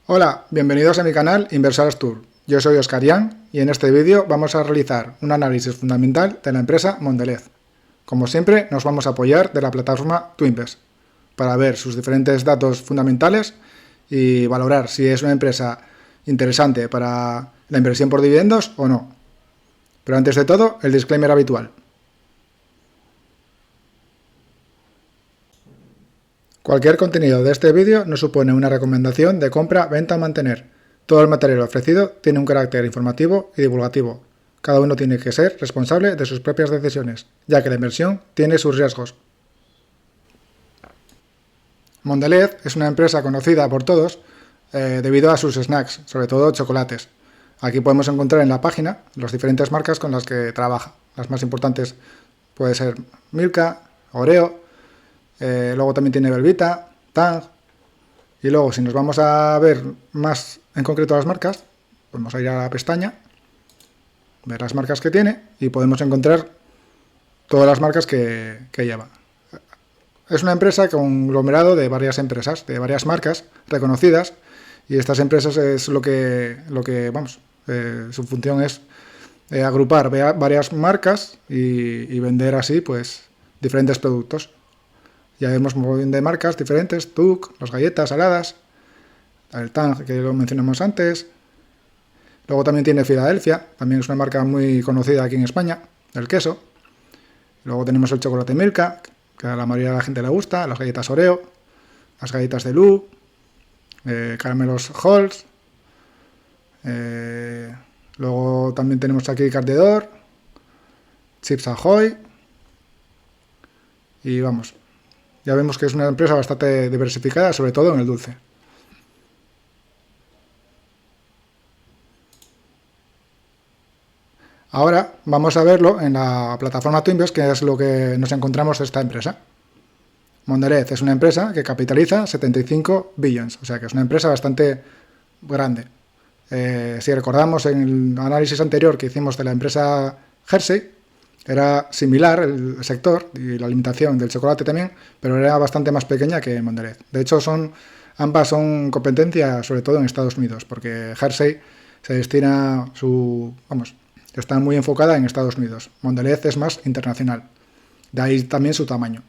Hola, bienvenidos a mi canal Inversores Tour. Yo soy Oscar Yan y en este vídeo vamos a realizar un análisis fundamental de la empresa Mondelez. Como siempre, nos vamos a apoyar de la plataforma Twinvest para ver sus diferentes datos fundamentales y valorar si es una empresa interesante para la inversión por dividendos o no. Pero antes de todo, el disclaimer habitual. Cualquier contenido de este vídeo no supone una recomendación de compra, venta o mantener. Todo el material ofrecido tiene un carácter informativo y divulgativo. Cada uno tiene que ser responsable de sus propias decisiones, ya que la inversión tiene sus riesgos. Mondelez es una empresa conocida por todos debido a sus snacks, sobre todo chocolates. Aquí podemos encontrar en la página las diferentes marcas con las que trabaja. Las más importantes puede ser Milka, Oreo. Luego también tiene Belvita, Tang. Y luego, si nos vamos a ver más en concreto las marcas, podemos ir a la pestaña, ver las marcas que tiene y podemos encontrar todas las marcas que lleva. Es una empresa conglomerado de varias empresas, de varias marcas reconocidas, y estas empresas es lo que su función es agrupar varias marcas y vender así pues diferentes productos. Ya vemos un montón de marcas diferentes, TUC, las galletas saladas, el Tang, que lo mencionamos antes. Luego también tiene Filadelfia, también es una marca muy conocida aquí en España, el queso. Luego tenemos el chocolate Milka, que a la mayoría de la gente le gusta, las galletas Oreo, las galletas de Lu, caramelos Halls. Luego también tenemos aquí Cardedor, Chips Ahoy. Y vamos, ya vemos que es una empresa bastante diversificada, sobre todo en el dulce. Ahora vamos a verlo en la plataforma Twinvest, que es lo que nos encontramos de esta empresa. Mondelez es una empresa que capitaliza 75 billions, o sea que es una empresa bastante grande. Si recordamos en el análisis anterior que hicimos de la empresa Hershey, era similar el sector y la alimentación del chocolate también, pero era bastante más pequeña que Mondelez. De hecho, ambas son competencia, sobre todo en Estados Unidos, porque Hershey se destina está muy enfocada en Estados Unidos. Mondelez es más internacional. De ahí también su tamaño.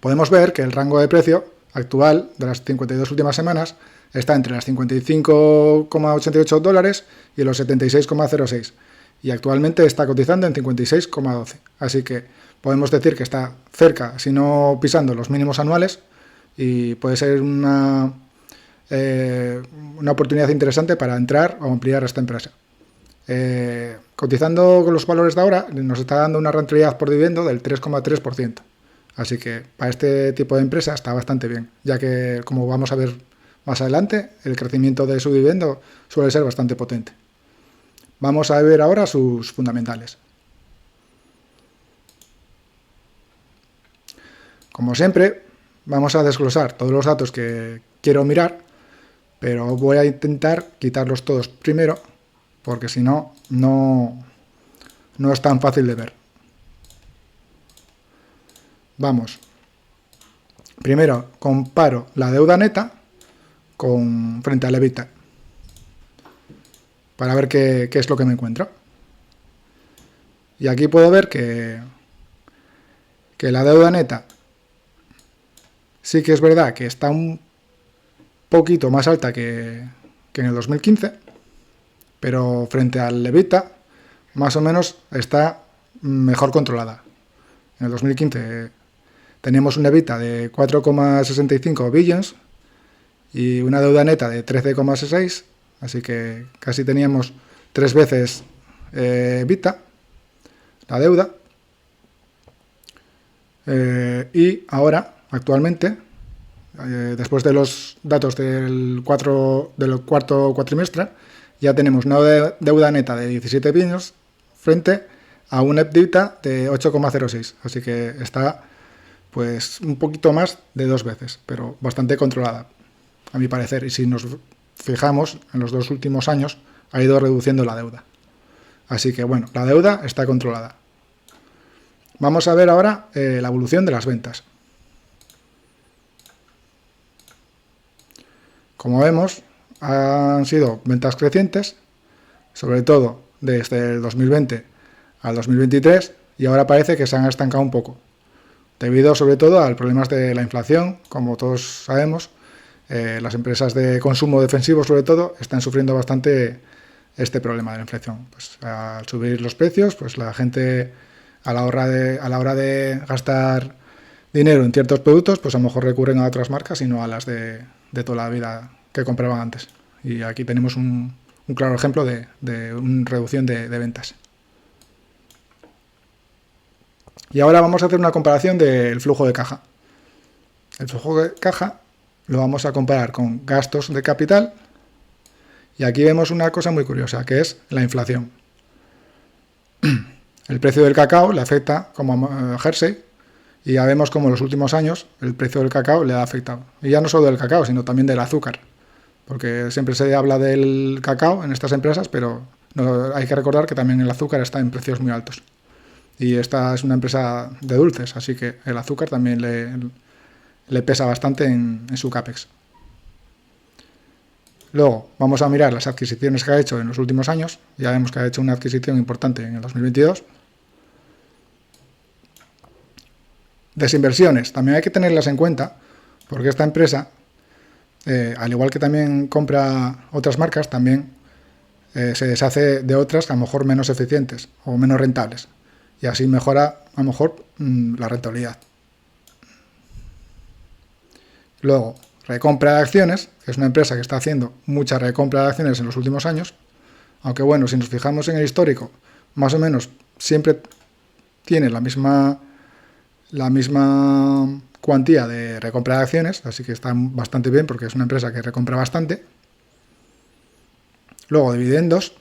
Podemos ver que el rango de precio actual de las 52 últimas semanas está entre las 55,88 dólares y los 76,06. Y actualmente está cotizando en 56,12. Así que podemos decir que está cerca, si no pisando los mínimos anuales, y puede ser una oportunidad interesante para entrar o ampliar esta empresa. Cotizando con los valores de ahora, nos está dando una rentabilidad por dividendo del 3,3%. Así que para este tipo de empresa está bastante bien, ya que, como vamos a ver más adelante, el crecimiento de su dividendo suele ser bastante potente. Vamos a ver ahora sus fundamentales. Como siempre, vamos a desglosar todos los datos que quiero mirar, pero voy a intentar quitarlos todos primero, porque si no, no es tan fácil de ver. Vamos. Primero, comparo la deuda neta frente al EBITDA, para ver qué es lo que me encuentro. Y aquí puedo ver que la deuda neta sí que es verdad que está un poquito más alta que en el 2015, pero frente al EBITDA más o menos está mejor controlada. En el 2015 teníamos un EBITDA de 4,65 billions y una deuda neta de 13,6, así que casi teníamos 3 veces EBITDA, la deuda. Y ahora, actualmente, después de los datos del cuarto cuatrimestre, ya tenemos una deuda neta de 17 billions frente a un EBITDA de 8,06. Así que está pues un poquito más de 2 veces, pero bastante controlada, a mi parecer. Y si nos fijamos, en los 2 últimos años ha ido reduciendo la deuda. Así que bueno, la deuda está controlada. Vamos a ver ahora la evolución de las ventas. Como vemos, han sido ventas crecientes, sobre todo desde el 2020 al 2023, y ahora parece que se han estancado un poco, debido sobre todo a problemas de la inflación. Como todos sabemos, las empresas de consumo defensivo sobre todo están sufriendo bastante este problema de la inflación. Pues al subir los precios, pues la gente a la hora de gastar dinero en ciertos productos, pues a lo mejor recurren a otras marcas y no a las de toda la vida que compraban antes. Y aquí tenemos un claro ejemplo de una reducción de ventas. Y ahora vamos a hacer una comparación del flujo de caja. El flujo de caja lo vamos a comparar con gastos de capital, y aquí vemos una cosa muy curiosa, que es la inflación. El precio del cacao le afecta como a Jersey, y ya vemos como en los últimos años el precio del cacao le ha afectado. Y ya no solo del cacao, sino también del azúcar, porque siempre se habla del cacao en estas empresas, pero no, hay que recordar que también el azúcar está en precios muy altos. Y esta es una empresa de dulces, así que el azúcar también le pesa bastante en su CAPEX. Luego vamos a mirar las adquisiciones que ha hecho en los últimos años. Ya vemos que ha hecho una adquisición importante en el 2022. Desinversiones, también hay que tenerlas en cuenta, porque esta empresa, al igual que también compra otras marcas, también se deshace de otras a lo mejor menos eficientes o menos rentables, y así mejora a lo mejor la rentabilidad. Luego, recompra de acciones, que es una empresa que está haciendo mucha recompra de acciones en los últimos años, aunque bueno, si nos fijamos en el histórico, más o menos siempre tiene la misma cuantía de recompra de acciones, así que está bastante bien porque es una empresa que recompra bastante. Luego, dividendos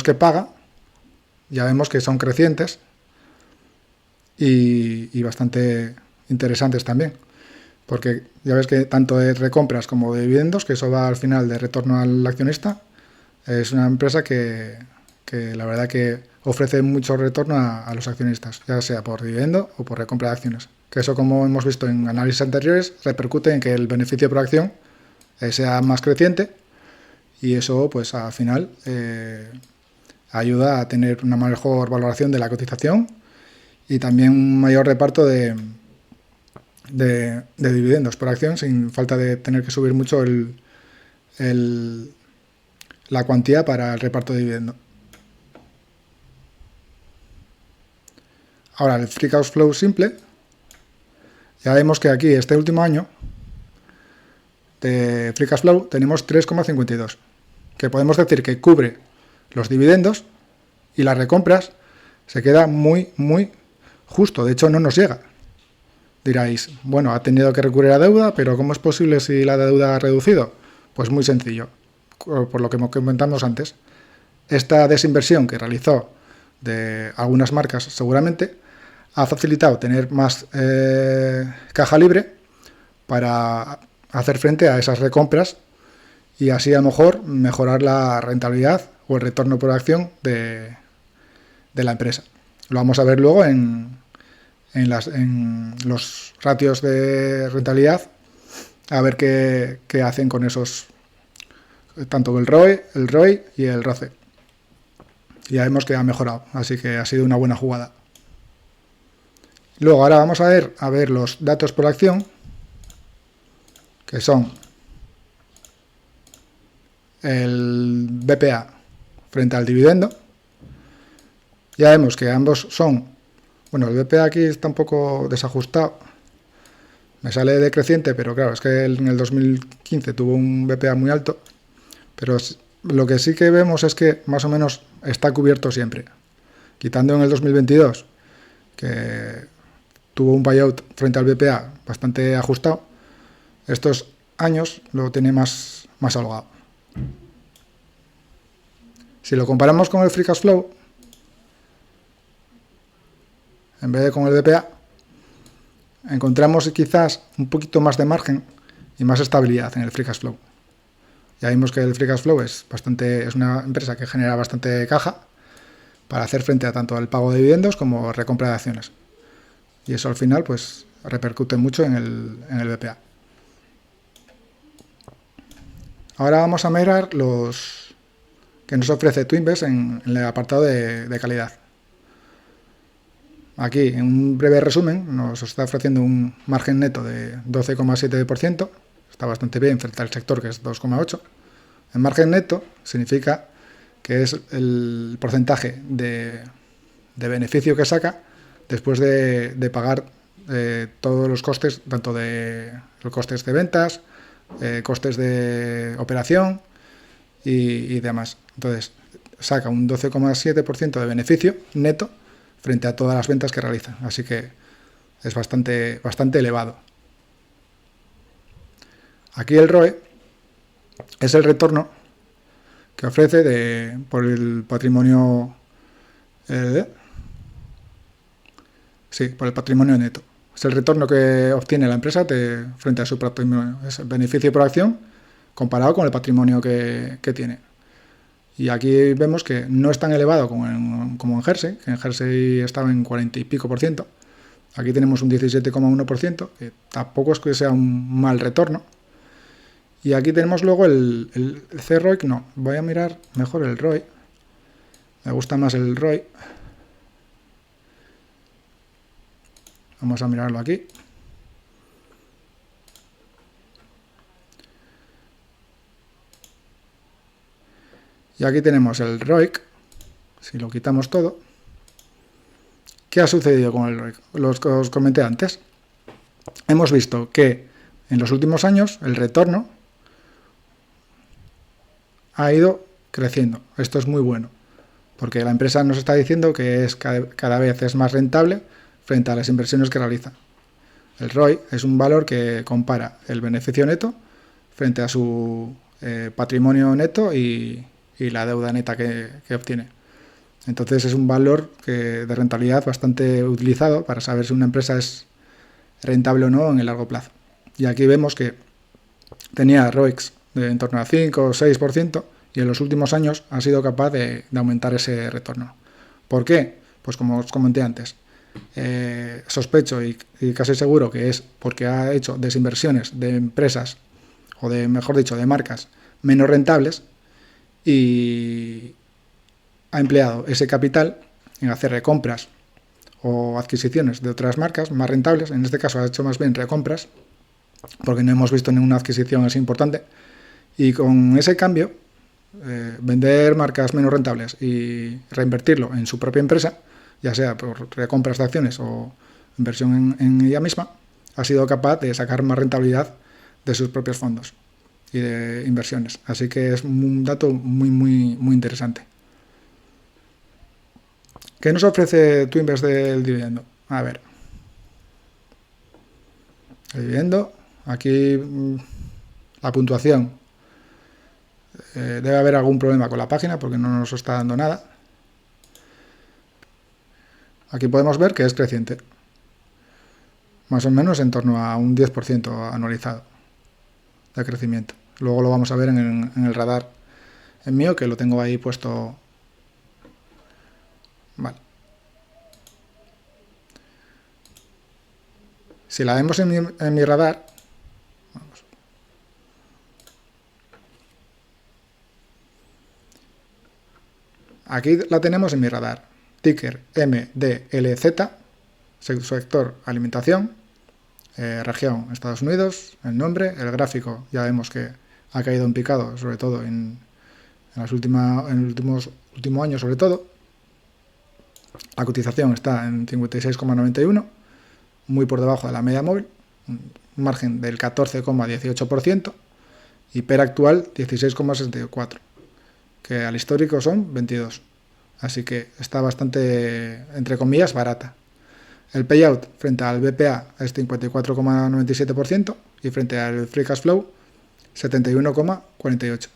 que paga, ya vemos que son crecientes y bastante interesantes también, porque ya ves que tanto de recompras como de dividendos, que eso va al final de retorno al accionista, es una empresa que la verdad que ofrece mucho retorno a los accionistas, ya sea por dividendo o por recompra de acciones, que eso, como hemos visto en análisis anteriores, repercute en que el beneficio por acción sea más creciente, y eso pues al final ayuda a tener una mejor valoración de la cotización y también un mayor reparto de dividendos por acción, sin falta de tener que subir mucho la cuantía para el reparto de dividendo. Ahora, el Free Cash Flow simple, ya vemos que aquí este último año de Free Cash Flow tenemos 3,52, que podemos decir que cubre los dividendos, y las recompras se queda muy justo, de hecho no nos llega. Diráis, bueno, ha tenido que recurrir a deuda, pero ¿cómo es posible si la deuda ha reducido? Pues muy sencillo, por lo que comentamos antes. Esta desinversión que realizó de algunas marcas seguramente ha facilitado tener más caja libre para hacer frente a esas recompras, y así a lo mejor mejorar la rentabilidad o el retorno por acción de la empresa. Lo vamos a ver luego en los ratios de rentabilidad, a ver qué hacen con esos, tanto el ROI y el ROCE. Ya vemos que ha mejorado, así que ha sido una buena jugada. Luego ahora vamos a ver los datos por acción, que son el BPA frente al dividendo. Ya vemos que ambos son, bueno, el BPA aquí está un poco desajustado, me sale decreciente, pero claro, es que en el 2015 tuvo un BPA muy alto, pero lo que sí que vemos es que más o menos está cubierto siempre, quitando en el 2022, que tuvo un buyout frente al BPA bastante ajustado. Estos años lo tiene más holgado. Si lo comparamos con el Free Cash Flow, en vez de con el BPA, encontramos quizás un poquito más de margen y más estabilidad en el Free Cash Flow. Ya vimos que el Free Cash Flow es una empresa que genera bastante caja para hacer frente a tanto al pago de dividendos como recompra de acciones. Y eso al final pues repercute mucho en el BPA. Ahora vamos a mirar los que nos ofrece TwinVest en el apartado de calidad. Aquí, en un breve resumen, nos está ofreciendo un margen neto de 12,7%. Está bastante bien frente al sector, que es 2,8%. El margen neto significa que es el porcentaje de beneficio que saca después de pagar todos los costes, tanto de los costes de ventas, costes de operación y demás. Entonces, saca un 12,7% de beneficio neto frente a todas las ventas que realiza. Así que es bastante elevado. Aquí el ROE es el retorno que ofrece por el patrimonio por el patrimonio neto. Es el retorno que obtiene la empresa frente a su patrimonio. Es el beneficio por acción comparado con el patrimonio que tiene. Y aquí vemos que no es tan elevado como en Jersey, que en Jersey estaba en 40 y pico %. Aquí tenemos un 17,1%, que tampoco es que sea un mal retorno. Y aquí tenemos luego el CROIC, no, voy a mirar mejor el ROI. Me gusta más el ROI. Vamos a mirarlo aquí. Y aquí tenemos el ROIC. Si lo quitamos todo. ¿Qué ha sucedido con el ROIC? Los que os comenté antes. Hemos visto que en los últimos años el retorno ha ido creciendo. Esto es muy bueno, porque la empresa nos está diciendo que cada vez es más rentable frente a las inversiones que realiza. El ROI es un valor que compara el beneficio neto frente a su patrimonio neto y la deuda neta que obtiene. Entonces es un valor de rentabilidad bastante utilizado para saber si una empresa es rentable o no en el largo plazo. Y aquí vemos que tenía ROICs de en torno a 5 o 6% y en los últimos años ha sido capaz de aumentar ese retorno. ¿Por qué? Pues como os comenté antes, sospecho y casi seguro que es porque ha hecho desinversiones de empresas o mejor dicho, de marcas menos rentables y ha empleado ese capital en hacer recompras o adquisiciones de otras marcas más rentables. En este caso ha hecho más bien recompras porque no hemos visto ninguna adquisición así importante. Y con ese cambio, vender marcas menos rentables y reinvertirlo en su propia empresa, ya sea por recompras de acciones o inversión en ella misma, ha sido capaz de sacar más rentabilidad de sus propios fondos y de inversiones. Así que es un dato muy interesante. ¿Qué nos ofrece TwinVest del dividendo? A ver. El dividendo, aquí la puntuación. Debe haber algún problema con la página porque no nos está dando nada. Aquí podemos ver que es creciente. Más o menos en torno a un 10% anualizado de crecimiento. Luego lo vamos a ver en el radar en mío, que lo tengo ahí puesto. Vale. Si la vemos en mi radar, vamos. Aquí la tenemos en mi radar. Ticker MDLZ, sector alimentación, región Estados Unidos, el nombre, el gráfico, ya vemos que ha caído en picado, sobre todo en el último año, sobre todo. La cotización está en 56,91, muy por debajo de la media móvil, un margen del 14,18% y PER actual 16,64, que al histórico son 22. Así que está bastante, entre comillas, barata. El payout frente al BPA es 54,97% y frente al Free Cash Flow 71,48%.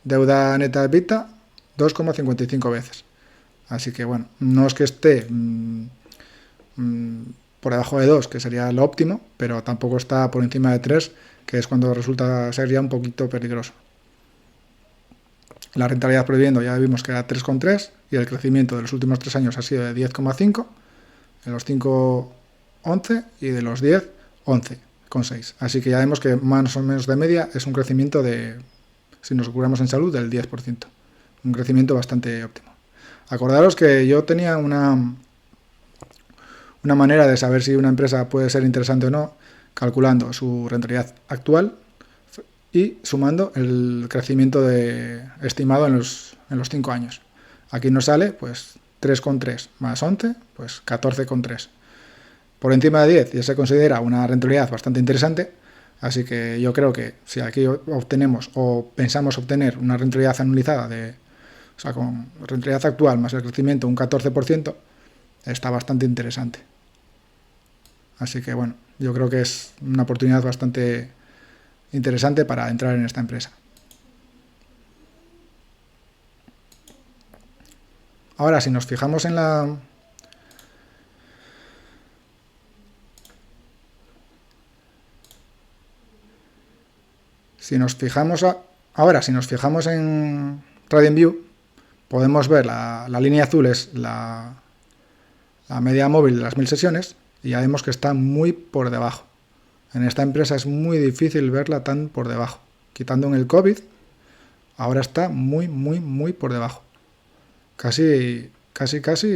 Deuda neta EBITDA 2,55 veces. Así que bueno, no es que esté por debajo de 2, que sería lo óptimo, pero tampoco está por encima de 3, que es cuando resulta ser ya un poquito peligroso. La rentabilidad por dividendo ya vimos que era 3,3 y el crecimiento de los últimos 3 años ha sido de 10,5, de los 5, 11 y de los 10, 11,6. Así que ya vemos que más o menos de media es un crecimiento de si nos curamos en salud, del 10%. Un crecimiento bastante óptimo. Acordaros que yo tenía una manera de saber si una empresa puede ser interesante o no, calculando su rentabilidad actual y sumando el crecimiento estimado en los 5 años. Aquí nos sale pues 3,3 más 11, pues 14,3. Por encima de 10 ya se considera una rentabilidad bastante interesante, así que yo creo que si aquí obtenemos o pensamos obtener una rentabilidad anualizada con rentabilidad actual más el crecimiento un 14%, está bastante interesante. Así que bueno, yo creo que es una oportunidad bastante interesante para entrar en esta empresa. Ahora, si nos fijamos en si nos fijamos en TradingView, podemos ver la línea azul es la media móvil de las 1000 sesiones y ya vemos que está muy por debajo. En esta empresa es muy difícil verla tan por debajo. Quitando en el COVID, ahora está muy, muy, muy por debajo. Casi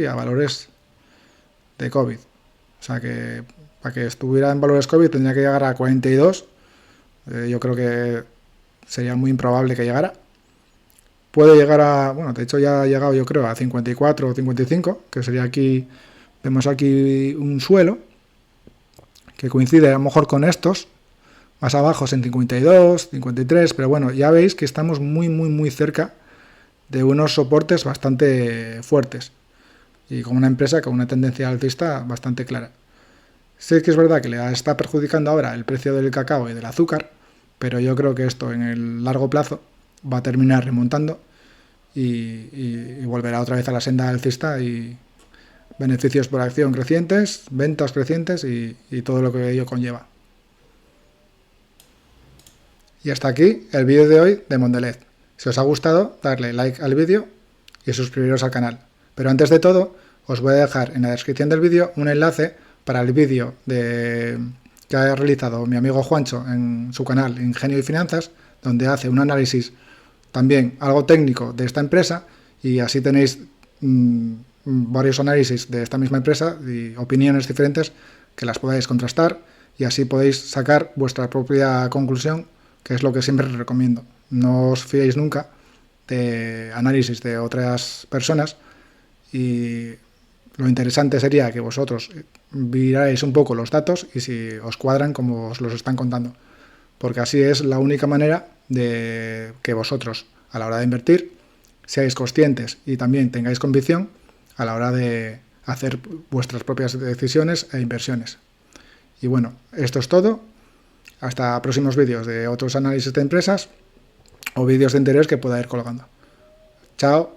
a valores de COVID. O sea que para que estuviera en valores COVID tendría que llegar a 42. Yo creo que sería muy improbable que llegara. Puede llegar de hecho ya ha llegado yo creo a 54 o 55, que sería aquí, vemos aquí un suelo que coincide a lo mejor con estos, más abajo en 52, 53, pero bueno, ya veis que estamos muy, muy, muy cerca de unos soportes bastante fuertes y con una empresa con una tendencia alcista bastante clara. Sí que es verdad que le está perjudicando ahora el precio del cacao y del azúcar, pero yo creo que esto en el largo plazo va a terminar remontando y volverá otra vez a la senda alcista y beneficios por acción crecientes, ventas crecientes y todo lo que ello conlleva. Y hasta aquí el vídeo de hoy de Mondelez. Si os ha gustado, darle like al vídeo y suscribiros al canal. Pero antes de todo, os voy a dejar en la descripción del vídeo un enlace para el vídeo que ha realizado mi amigo Juancho en su canal Ingenio y Finanzas, donde hace un análisis también algo técnico de esta empresa y así tenéis varios análisis de esta misma empresa y opiniones diferentes que las podáis contrastar y así podéis sacar vuestra propia conclusión, que es lo que siempre recomiendo. No os fiéis nunca de análisis de otras personas y lo interesante sería que vosotros miráis un poco los datos y si os cuadran como os los están contando, porque así es la única manera de que vosotros a la hora de invertir seáis conscientes y también tengáis convicción a la hora de hacer vuestras propias decisiones e inversiones. Y bueno, esto es todo. Hasta próximos vídeos de otros análisis de empresas o vídeos de interés que pueda ir colgando. Chao.